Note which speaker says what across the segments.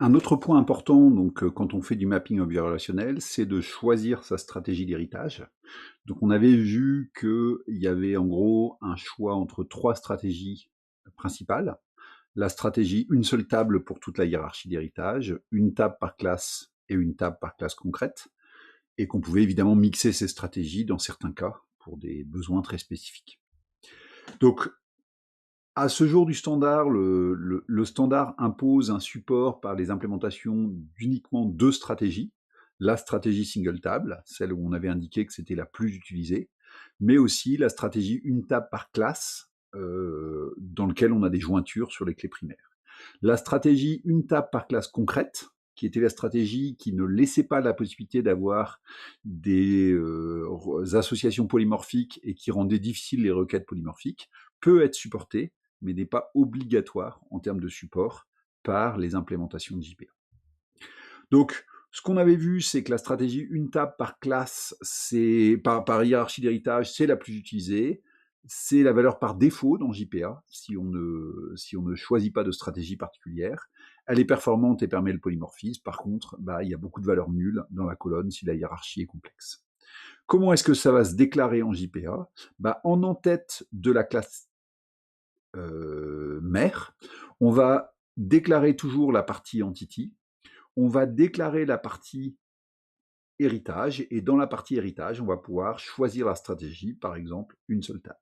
Speaker 1: Un autre point important, donc, quand on fait du mapping objet relationnel, c'est de choisir sa stratégie d'héritage. Donc on avait vu qu'il y avait en gros un choix entre 3 stratégies principales. La stratégie une seule table pour toute la hiérarchie d'héritage, une table par classe et une table par classe concrète, et qu'on pouvait évidemment mixer ces stratégies dans certains cas pour des besoins très spécifiques. Donc à ce jour du standard, le standard impose un support par les implémentations d'uniquement 2 stratégies. La stratégie single table, celle où on avait indiqué que c'était la plus utilisée, mais aussi la stratégie une table par classe, dans lequel on a des jointures sur les clés primaires. La stratégie une table par classe concrète, qui était la stratégie qui ne laissait pas la possibilité d'avoir des associations polymorphiques et qui rendait difficiles les requêtes polymorphiques, peut être supportée, mais n'est pas obligatoire en termes de support par les implémentations de JPA. Donc, ce qu'on avait vu, c'est que la stratégie une table par classe, c'est par hiérarchie d'héritage, c'est la plus utilisée. C'est la valeur par défaut dans JPA, si on ne choisit pas de stratégie particulière. Elle est performante et permet le polymorphisme. Par contre, il y a beaucoup de valeurs nulles dans la colonne si la hiérarchie est complexe. Comment est-ce que ça va se déclarer en JPA? En en-tête de la classe mère, on va déclarer toujours la partie entity, on va déclarer la partie héritage, et dans la partie héritage, on va pouvoir choisir la stratégie, par exemple, une seule table.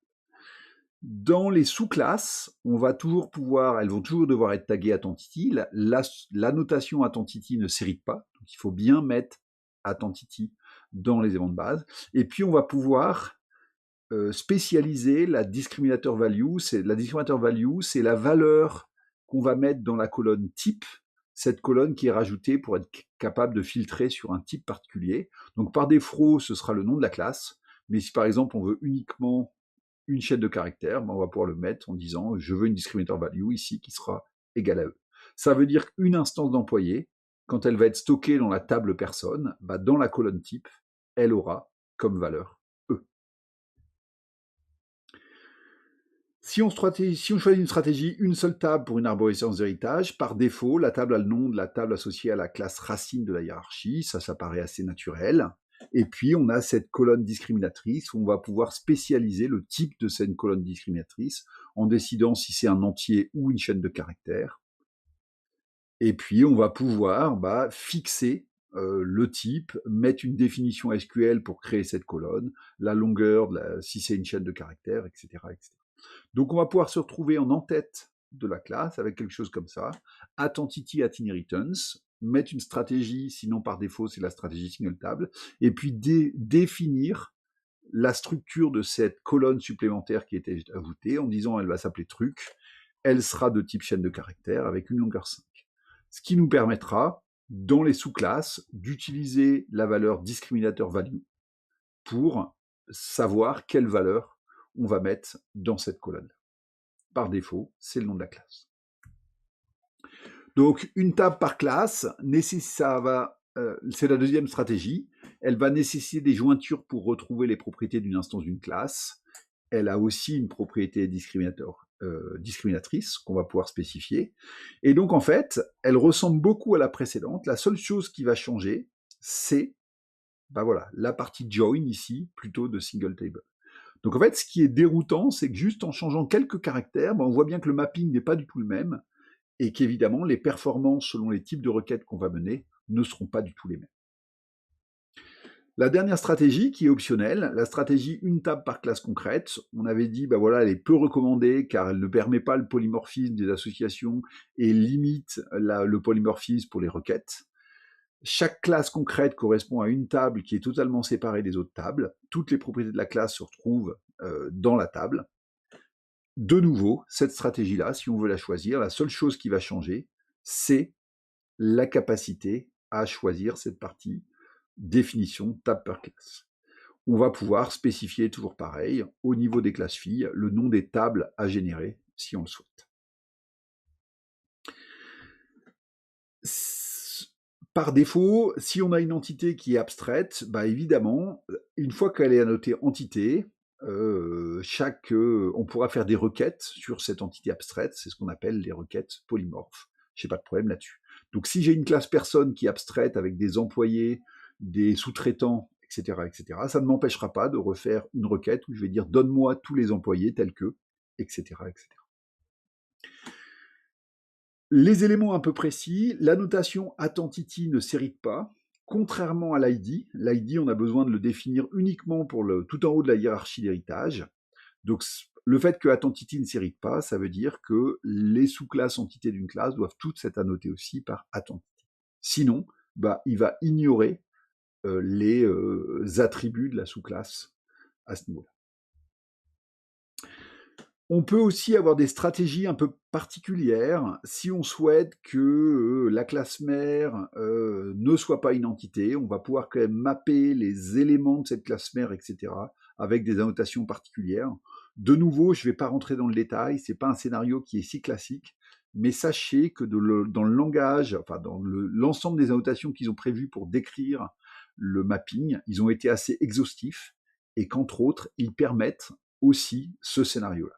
Speaker 1: Dans les sous-classes, elles vont toujours devoir être taguées attentity. La notation attentity ne s'hérite pas, donc il faut bien mettre attentity dans les éléments de base. Et puis on va pouvoir spécialiser la discriminator value. La discriminator value, c'est la valeur qu'on va mettre dans la colonne type, cette colonne qui est rajoutée pour être capable de filtrer sur un type particulier. Donc par défaut, ce sera le nom de la classe, mais si par exemple on veut uniquement une chaîne de caractères, on va pouvoir le mettre en disant je veux une discriminator value ici qui sera égale à E. Ça veut dire qu'une instance d'employé, quand elle va être stockée dans la table personne, dans la colonne type, elle aura comme valeur E. Si on choisit une stratégie une seule table pour une arborescence d'héritage, par défaut, la table a le nom de la table associée à la classe racine de la hiérarchie, ça paraît assez naturel. Et puis, on a cette colonne discriminatrice où on va pouvoir spécialiser le type de cette colonne discriminatrice en décidant si c'est un entier ou une chaîne de caractères. Et puis, on va pouvoir fixer le type, mettre une définition SQL pour créer cette colonne, la longueur, si c'est une chaîne de caractères, etc., etc. Donc, on va pouvoir se retrouver en en-tête de la classe avec quelque chose comme ça, attentity at inheritance, mettre une stratégie, sinon par défaut, c'est la stratégie single table, et puis définir la structure de cette colonne supplémentaire qui était ajoutée en disant elle va s'appeler truc, elle sera de type chaîne de caractères avec une longueur 5. Ce qui nous permettra, dans les sous-classes, d'utiliser la valeur discriminator value pour savoir quelle valeur on va mettre dans cette colonne. Par défaut, c'est le nom de la classe. Donc, une table par classe, c'est la deuxième stratégie. Elle va nécessiter des jointures pour retrouver les propriétés d'une instance d'une classe. Elle a aussi une propriété discriminatrice qu'on va pouvoir spécifier. Et donc, en fait, elle ressemble beaucoup à la précédente. La seule chose qui va changer, c'est la partie join ici, plutôt de single table. Donc en fait, ce qui est déroutant, c'est que juste en changeant quelques caractères, on voit bien que le mapping n'est pas du tout le même et qu'évidemment, les performances selon les types de requêtes qu'on va mener ne seront pas du tout les mêmes. La dernière stratégie, qui est optionnelle, la stratégie une table par classe concrète, on avait dit, elle est peu recommandée car elle ne permet pas le polymorphisme des associations et limite le polymorphisme pour les requêtes. Chaque classe concrète correspond à une table qui est totalement séparée des autres tables. Toutes les propriétés de la classe se retrouvent dans la table. De nouveau, cette stratégie-là, si on veut la choisir, la seule chose qui va changer, c'est la capacité à choisir cette partie définition table par classe. On va pouvoir spécifier toujours pareil, au niveau des classes filles, le nom des tables à générer, si on le souhaite. Par défaut, si on a une entité qui est abstraite, évidemment, une fois qu'elle est annotée entité, on pourra faire des requêtes sur cette entité abstraite, c'est ce qu'on appelle les requêtes polymorphes. J'ai pas de problème là-dessus. Donc si j'ai une classe personne qui est abstraite avec des employés, des sous-traitants, etc., ça ne m'empêchera pas de refaire une requête où je vais dire donne-moi tous les employés tels que, etc. Les éléments un peu précis, la notation attentity ne s'hérite pas, contrairement à l'ID. L'ID, on a besoin de le définir uniquement pour tout en haut de la hiérarchie d'héritage. Donc, le fait que attentity ne s'hérite pas, ça veut dire que les sous-classes entités d'une classe doivent toutes être annotées aussi par attentity. Sinon, il va ignorer les attributs de la sous-classe à ce niveau-là. On peut aussi avoir des stratégies un peu particulières si on souhaite que la classe mère ne soit pas une entité. On va pouvoir quand même mapper les éléments de cette classe mère, etc., avec des annotations particulières. De nouveau, je ne vais pas rentrer dans le détail, ce n'est pas un scénario qui est si classique, mais sachez que dans le langage, enfin dans l'ensemble des annotations qu'ils ont prévues pour décrire le mapping, ils ont été assez exhaustifs et qu'entre autres, ils permettent aussi ce scénario-là.